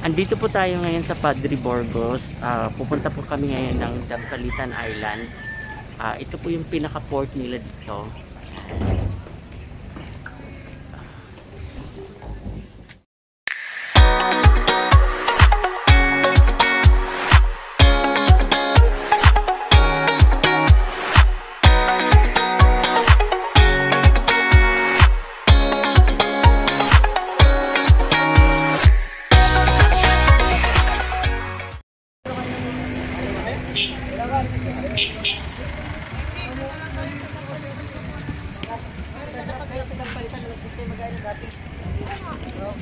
Andito po tayo ngayon sa Padre Burgos. Pupunta po kami ngayon ng Dampalitan Island. Ito po yung pinaka-port nila dito.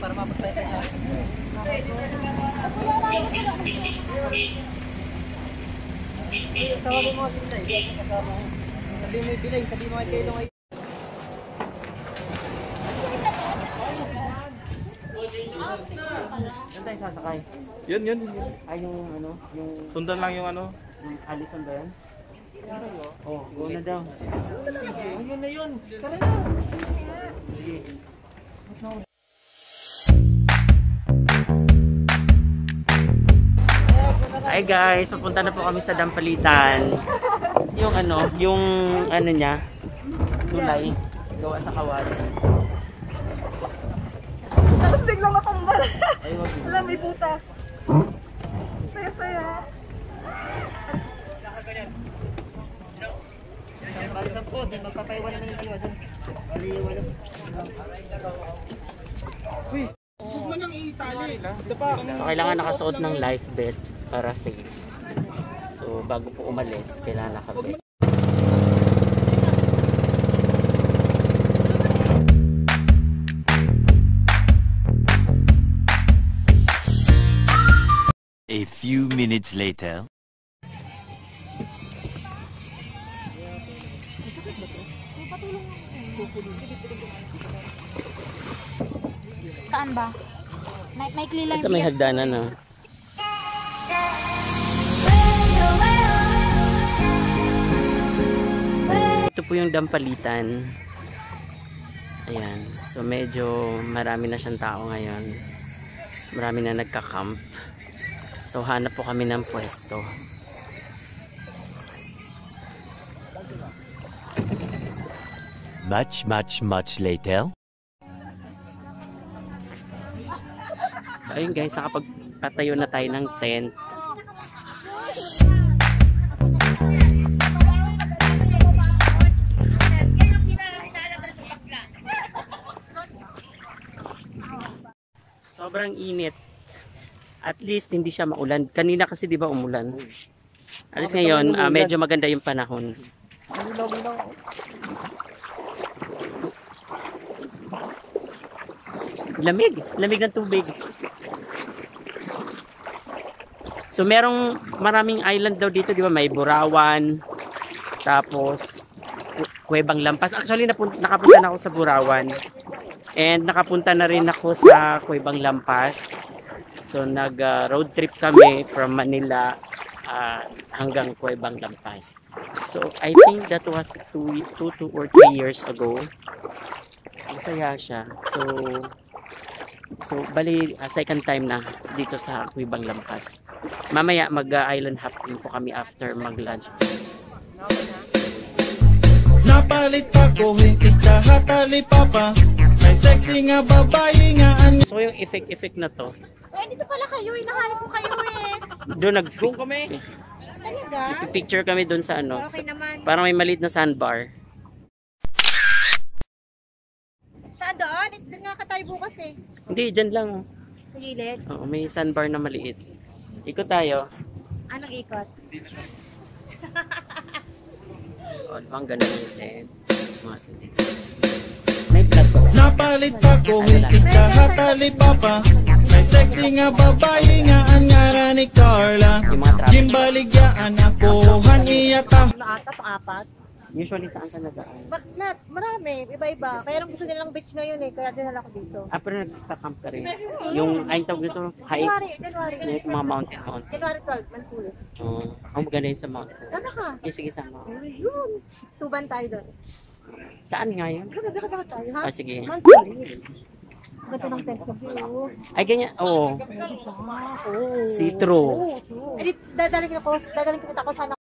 Para mapagpalitan niya. Tawagin mo kasi Bilay. Sabi mo Bilay, sabi mo kay Kailong ay. Saan tayo sasakay? Yun. Ay, yung ano? Yung Sundan lang yung ano. yung Alison ba yan? Oh, go na daw. Ayun na yun. Tara na. Sige. Hi guys, papunta na po kami sa Dampalitan. Yung ano niya, tulay, gawa sa kawali. Tapos biglang matumbal. Ay, wag mo. Alam, may butas. Saya-saya. Balikan po, din magpapaiwan na yung kaliwa dyan. Baliwan. Uy! Huwag mo nang itali. So kailangan nakasuot ng life vest para safe. So bago po umalis, kailangan nakabit. A few minutes later. Saan ba? May lang. Ito may hagdanan na. Ito po yung Dampalitan. Ayan. So medyo marami na siyang tao ngayon. Marami na nagka-camp. So hanap po kami ng pwesto. Much later. So ayun guys, nakapagpatayo na tayo ng tent. Sobrang init. At least hindi siya maulan. Kanina kasi 'di ba umulan. At least ngayon medyo maganda yung panahon. Lamig ng tubig. So maraming island daw dito, 'di ba? May Burawan, tapos Kuwebang Lampas. Actually nakapunta na ako sa Burawan. And nakapunta na rin ako sa Kuwebang Lampas. So road trip kami from Manila hanggang Kuwebang Lampas. So I think that was 2 or 3 years ago. Masaya siya. So bali second time na dito sa Kuwebang Lampas. Mamaya mag-island hopping po kami after mag-lunch. Napalit ako, hindi lahat alipapa. May sexy nga babae nga So yung effect na to. Dito pala kayo. Hinahanap ko kayo eh. Doon kami. Talaga? Picture kami doon sa ano. Okay naman. Parang may maliit na sandbar. Saan doon? Doon nga ka tayo bukas eh. Hindi, dyan lang. Sa gilid. Oo, may sandbar na maliit. Ikot tayo. Anong ikot? O, ang ganda yung tent. May vlog ba? Napalit ako, hindi lahat alipapa. May sexy nga babae nga anyara ni Carla. Yung mga traffic. Gimbaligyan ako, haniya ta. Ata, pang-apat. Usually saan ka nadaan? Marami, iba-iba. Kaya lang gusto nilang beach ngayon eh, kaya dinala ko dito. Pero nagka-camp ka rin. Yung, ayun tawag dito, hike. January. Yung sa mga mountain. January 12, Manpulis. Oo. Ang maganda yun sa mountain. Ano ka? Sige, sama. Yun. Tuban tayo doon. Saan nga yun? Bakit tayo ha? Sige. Manpulis. Ganda ng tent ko. Ay, ganyan. Oo. See-through. Eh, dadaling ko sana.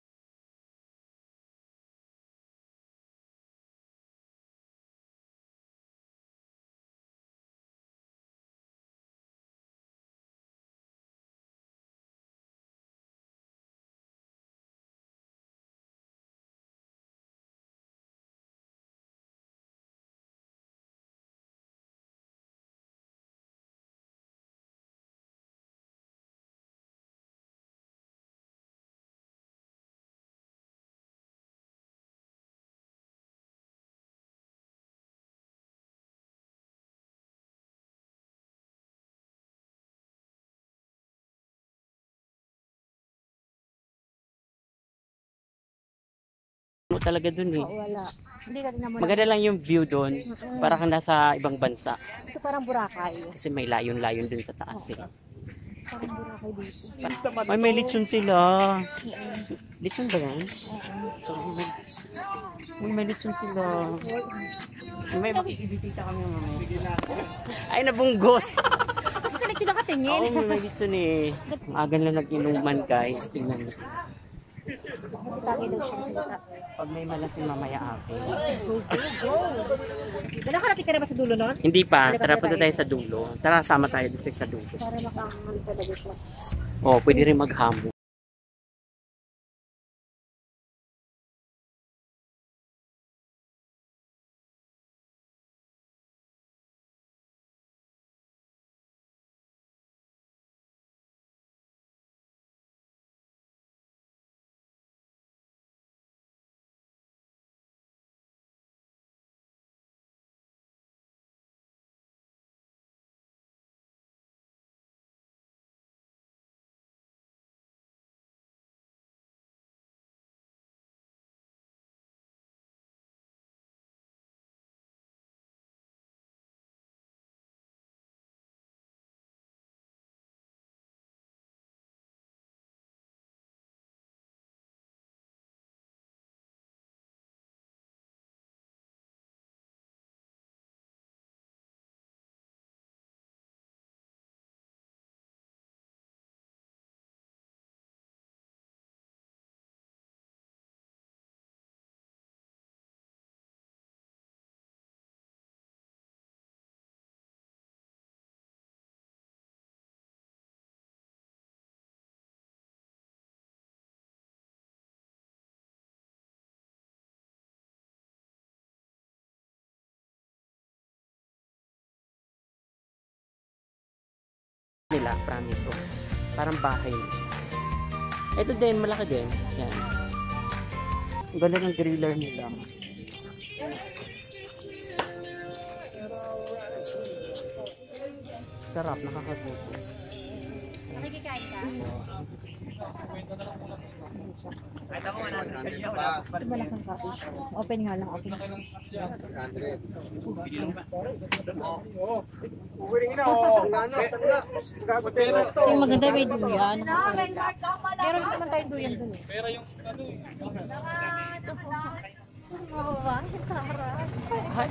Talaga dun eh. Wala. Hindi natin naman. Maganda lang yung view dun. Para kang nasa ibang bansa. Ito parang Boracay. Kasi may layon-layon dun sa taas eh. Parang Boracay dito. Ay, may lechon sila. Lechon ba yan? May lechon sila. May makikibisita kami mamaya. Ay, nabunggos! Kasi sa lechon nakatingin. Oo, may lechon eh. Maaga lang nag-inuman guys. Tingnan mo. Pag may malasing mamaya akin. Nakarating ka na ba sa dulo nun? Hindi pa. Tara, punta tayo sa dulo. Tara, sama tayo dito sa dulo. Para makakamali talaga siya. Oh, pwede rin maghamon. Nila, promise ko. Parang bahay na siya. Ito din, malaki din. Yan. Ang ganda ng griller nila. Sarap, nakakagusto. Nakikikain ka? Malaking coffee. Open nga lang, open. Yung maganda may duyan. Meron naman tayong duyan dun eh. Pero yung ano eh. Hi,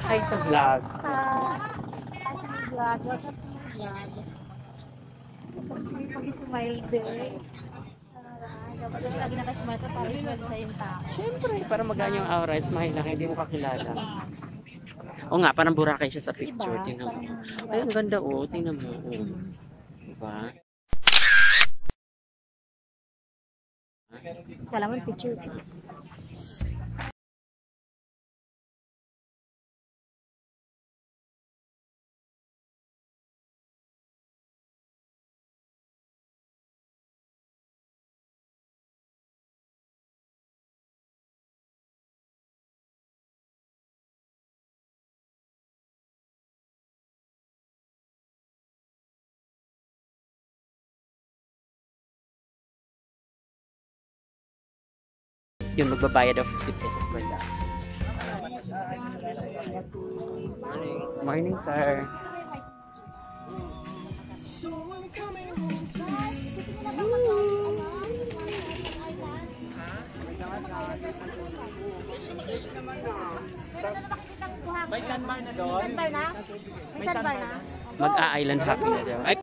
hi sa vlog. Pag-smile din. Dapat lagi nakasmile ka para smile sa yung tao. Siyempre, para magaan yung aura, smile lang, hindi mo kakilala. O nga, parang Boracay siya sa picture. Tingnan mo. Ay, ang ganda oh. Tingnan mo. Oh. Diba? Kala mo yung picture. Yun, magbabayad of 50 pesos per day. Morning, sir. May San Mar na doon? San Mar na? May sandbar na? Mag-a-island hopping na daw. Ay,